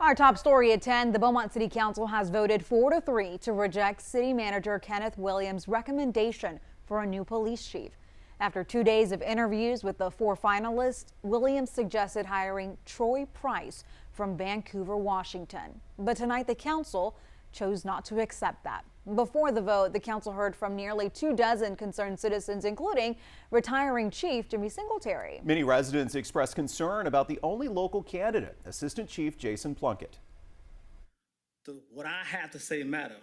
Our top story at 10, the Beaumont City Council has voted 4-3 to reject City Manager Kenneth Williams' recommendation for a new police chief. After 2 days of interviews with the 4 finalists, Williams suggested hiring Troy Price from Vancouver, Washington. But tonight the council chose not to accept that. Before the vote, the council heard from nearly 24 concerned citizens, including retiring Chief Jimmy Singletary. Many residents expressed concern about the only local candidate, Assistant Chief Jason Plunkett. What I have to say matter.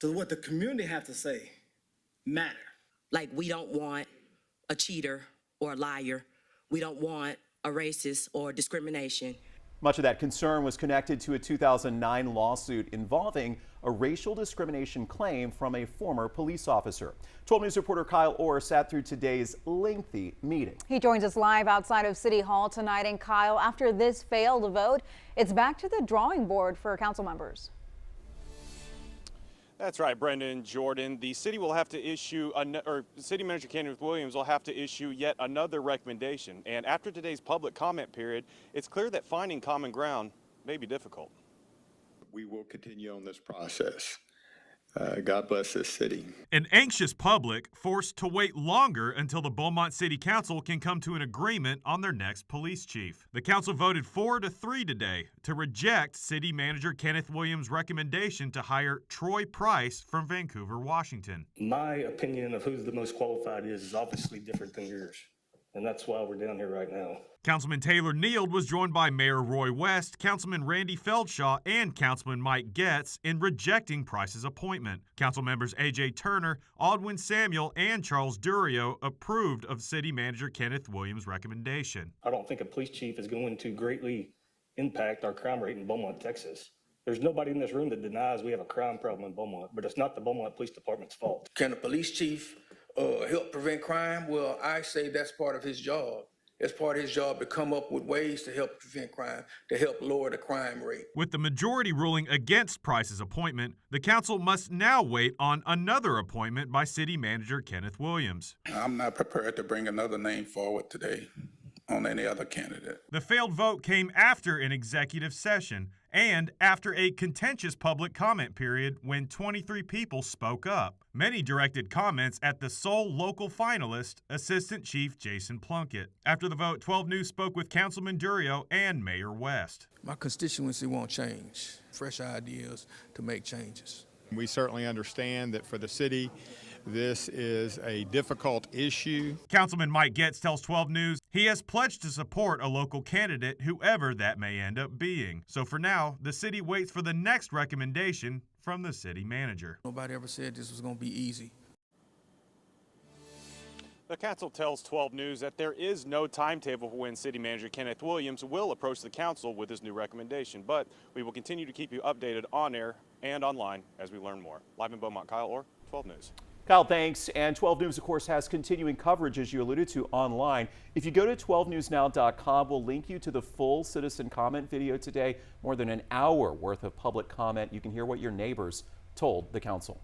What the community have to say matter. Like, we don't want a cheater or a liar. We don't want a racist or discrimination. Much of that concern was connected to a 2009 lawsuit involving a racial discrimination claim from a former police officer. 12 News reporter Kyle Orr sat through today's lengthy meeting. He joins us live outside of City Hall tonight. And Kyle, after this failed vote, it's back to the drawing board for council members. That's right, Brendan, Jordan. The city will have to issue, City Manager Kenneth Williams will have to issue yet another recommendation. And after today's public comment period, it's clear that finding common ground may be difficult. We will continue on this process. God bless this city. An anxious public forced to wait longer until the Beaumont City Council can come to an agreement on their next police chief. The council voted 4-3 today to reject City Manager Kenneth Williams' recommendation to hire Troy Price from Vancouver, Washington. My opinion of who's the most qualified is obviously different than yours, and that's why we're down here right now. Councilman Taylor Neild was joined by Mayor Roy West, Councilman Randy Feldshaw, and Councilman Mike Getz in rejecting Price's appointment. Council members A.J. Turner, Aldwin Samuel, and Charles Durio approved of City Manager Kenneth Williams' recommendation. I don't think a police chief is going to greatly impact our crime rate in Beaumont, Texas. There's nobody in this room that denies we have a crime problem in Beaumont, but it's not the Beaumont Police Department's fault. Can a police chief help prevent crime? Well, I say that's part of his job. It's part of his job to come up with ways to help prevent crime, to help lower the crime rate. With the majority ruling against Price's appointment, the council must now wait on another appointment by City Manager Kenneth Williams. I'm not prepared to bring another name forward today on any other candidate. The failed vote came after an executive session and after a contentious public comment period when 23 people spoke up. Many directed comments at the sole local finalist, Assistant Chief Jason Plunkett. After the vote, 12 News spoke with Councilman Durio and Mayor West. My constituency won't change. Fresh ideas to make changes. We certainly understand that for the city, this is a difficult issue. Councilman Mike Getz tells 12 News he has pledged to support a local candidate, whoever that may end up being. So for now, the city waits for the next recommendation from the city manager. Nobody ever said this was going to be easy. The council tells 12 News that there is no timetable for when City Manager Kenneth Williams will approach the council with his new recommendation, but we will continue to keep you updated on air and online as we learn more. Live in Beaumont, Kyle Orr, 12 News. Kyle, thanks. And 12 News, of course, has continuing coverage, as you alluded to, online. If you go to 12newsnow.com, we'll link you to the full citizen comment video today. More than an hour worth of public comment. You can hear what your neighbors told the council.